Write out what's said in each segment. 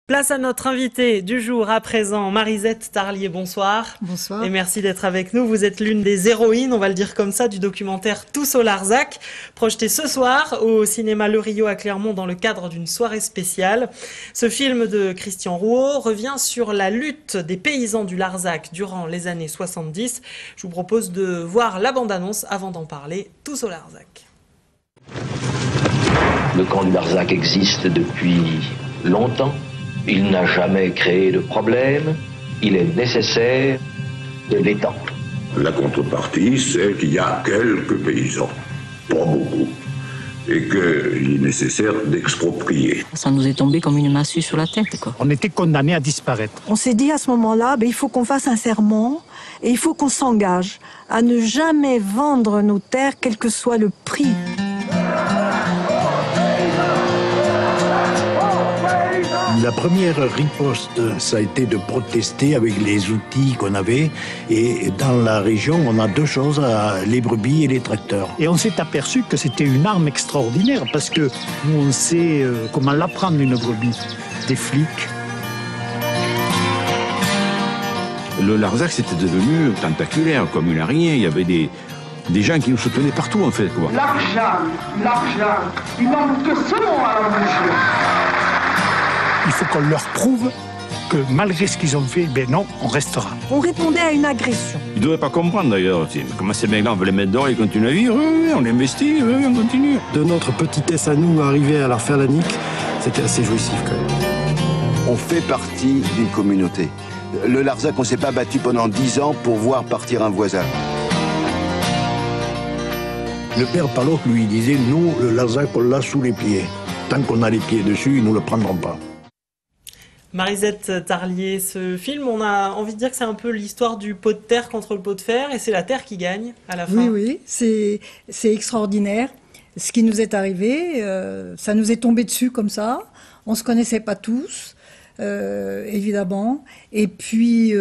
Place à notre invitée du jour à présent, Marisette Tarlier, bonsoir. Bonsoir. Et merci d'être avec nous. Vous êtes l'une des héroïnes, on va le dire comme ça, du documentaire Tous au Larzac, projeté ce soir au cinéma Le Rio à Clermont dans le cadre d'une soirée spéciale. Ce film de Christian Rouault revient sur la lutte des paysans du Larzac durant les années 70. Je vous propose de voir la bande-annonce avant d'en parler. Tous au Larzac. Le camp du Larzac existe depuis longtemps. Il n'a jamais créé de problème. Il est nécessaire de l'étendre. La contrepartie, c'est qu'il y a quelques paysans, pas beaucoup, et qu'il est nécessaire d'exproprier. Ça nous est tombé comme une massue sur la tête, quoi. On était condamnés à disparaître. On s'est dit à ce moment-là, il faut qu'on fasse un serment et il faut qu'on s'engage à ne jamais vendre nos terres, quel que soit le prix. La première riposte, ça a été de protester avec les outils qu'on avait. Et dans la région, on a deux choses, les brebis et les tracteurs. Et on s'est aperçu que c'était une arme extraordinaire parce que nous, on sait comment l'apprendre une brebis. Des flics. Le Larzac, c'était devenu tentaculaire, comme une araignée. Il y avait des gens qui nous soutenaient partout, en fait, quoi. L'argent, il manque que ce mot à la bouche. Il faut qu'on leur prouve que malgré ce qu'ils ont fait, non, on restera. On répondait à une agression. Ils ne devraient pas comprendre, d'ailleurs. Comment ces mecs-là, on veut les mettre dehors, ils continuent à vivre, oui, on investit, oui, on continue. De notre petitesse à nous, arriver à leur faire la nique, c'était assez jouissif, quand même. On fait partie d'une communauté. Le Larzac, on ne s'est pas battu pendant 10 ans pour voir partir un voisin. Le père Palloc, lui, disait, nous, le Larzac, on l'a sous les pieds. Tant qu'on a les pieds dessus, ils ne nous le prendront pas. Marisette Tarlier, ce film, on a envie de dire que c'est un peu l'histoire du pot de terre contre le pot de fer, et c'est la terre qui gagne à la fin. Oui, c'est extraordinaire. Ce qui nous est arrivé, ça nous est tombé dessus comme ça. On ne se connaissait pas tous, évidemment. Et puis,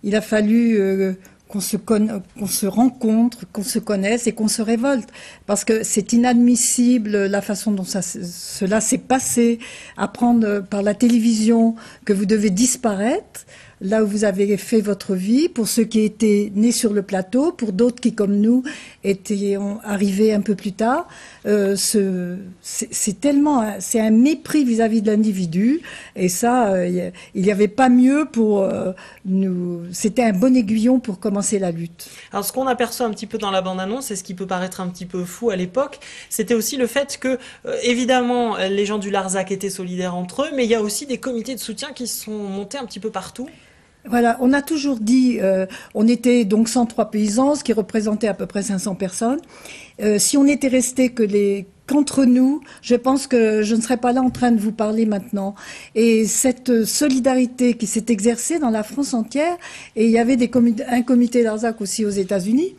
il a fallu qu'on se rencontre, qu'on se connaisse et qu'on se révolte. Parce que c'est inadmissible la façon dont cela s'est passé. Apprendre par la télévision que vous devez disparaître là où vous avez fait votre vie, pour ceux qui étaient nés sur le plateau, pour d'autres qui, comme nous, étaient arrivés un peu plus tard. C'est un mépris vis-à-vis de l'individu, et ça, il n'y avait pas mieux pour nous. C'était un bon aiguillon pour commencer la lutte. Alors, ce qu'on aperçoit un petit peu dans la bande-annonce, et ce qui peut paraître un petit peu fou à l'époque, c'était aussi le fait que, évidemment, les gens du Larzac étaient solidaires entre eux, mais il y a aussi des comités de soutien qui sont montés un petit peu partout. Voilà, on a toujours dit, on était donc 103 paysans, ce qui représentait à peu près 500 personnes. Si on était resté qu'entre nous, je pense que je ne serais pas là en train de vous parler maintenant. Et cette solidarité qui s'est exercée dans la France entière, et il y avait un comité Larzac aussi aux États-Unis.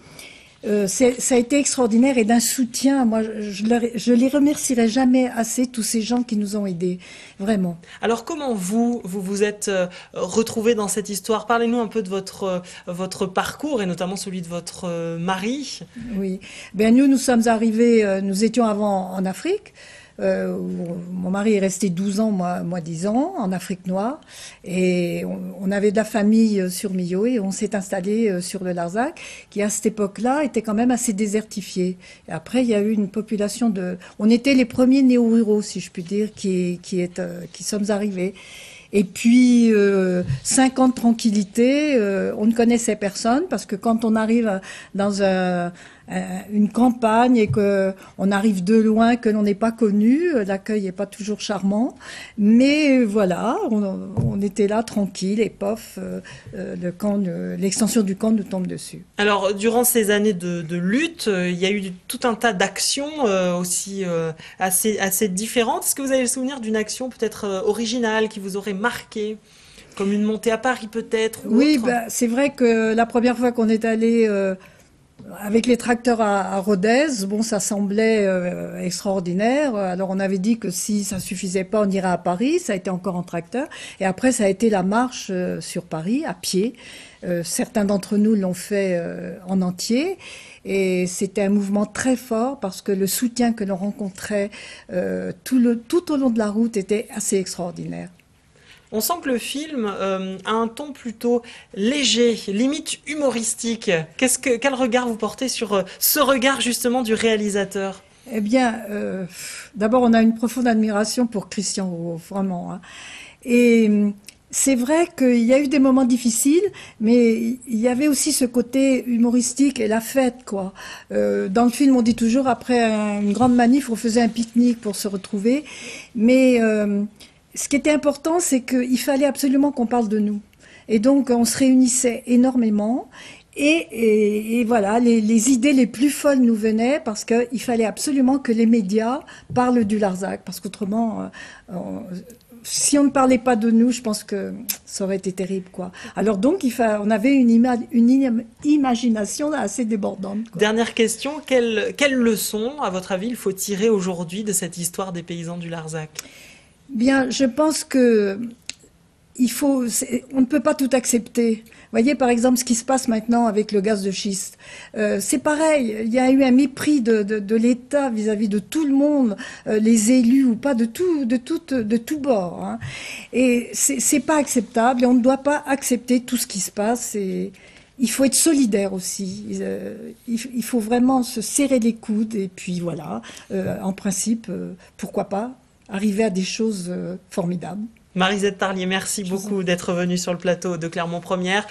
Ça a été extraordinaire et d'un soutien. Moi, je les remercierai jamais assez, tous ces gens qui nous ont aidés, vraiment. Alors, comment vous êtes retrouvés dans cette histoire? Parlez-nous un peu de votre parcours et notamment celui de votre mari. Oui, nous sommes arrivés, nous étions avant en Afrique. Mon mari est resté 12 ans, moi 10 ans, en Afrique noire. Et on avait de la famille sur Millau et on s'est installé sur le Larzac, qui à cette époque-là était quand même assez désertifié. Et après, il y a eu une population on était les premiers néo-ruraux, si je puis dire, qui sommes arrivés. Et puis, 5 ans de tranquillité, on ne connaissait personne, parce que quand on arrive dans une campagne et qu'on arrive de loin, que l'on n'est pas connu, l'accueil n'est pas toujours charmant. Mais voilà, on était là tranquille et pof, l'extension du camp nous tombe dessus. Alors, durant ces années de lutte, il y a eu tout un tas d'actions aussi assez différentes. Est-ce que vous avez le souvenir d'une action peut-être originale qui vous aurait marqué, comme une montée à Paris peut-être? Oui, c'est vrai que la première fois qu'on est allé avec les tracteurs à Rodez, ça semblait extraordinaire. Alors on avait dit que si ça suffisait pas, on irait à Paris. Ça a été encore en tracteur. Et après, ça a été la marche sur Paris, à pied. Certains d'entre nous l'ont fait en entier. Et c'était un mouvement très fort parce que le soutien que l'on rencontrait tout au long de la route était assez extraordinaire. On sent que le film a un ton plutôt léger, limite humoristique. Quel regard vous portez sur ce regard justement du réalisateur ? Eh bien, d'abord, on a une profonde admiration pour Christian Rau, vraiment. Hein. Et c'est vrai qu'il y a eu des moments difficiles, mais il y avait aussi ce côté humoristique et la fête, quoi. Dans le film, on dit toujours, après une grande manif, on faisait un pique-nique pour se retrouver. Mais ce qui était important, c'est qu'il fallait absolument qu'on parle de nous. Et donc, on se réunissait énormément. Et voilà, les idées les plus folles nous venaient parce qu'il fallait absolument que les médias parlent du Larzac. Parce qu'autrement, si on ne parlait pas de nous, je pense que ça aurait été terrible, quoi. Alors donc, on avait une imagination assez débordante, quoi. Dernière question, quelle leçon, à votre avis, il faut tirer aujourd'hui de cette histoire des paysans du Larzac ? Bien, je pense que on ne peut pas tout accepter. Vous voyez, par exemple, ce qui se passe maintenant avec le gaz de schiste. C'est pareil, il y a eu un mépris de l'État vis-à-vis de tout le monde, les élus ou pas, de tout bord. Hein. Et c'est pas acceptable et on ne doit pas accepter tout ce qui se passe. Et il faut être solidaire aussi. Il faut vraiment se serrer les coudes et puis voilà, en principe, pourquoi pas arriver à des choses formidables. Marisette Tarlier, merci beaucoup d'être venue sur le plateau de Clermont Première.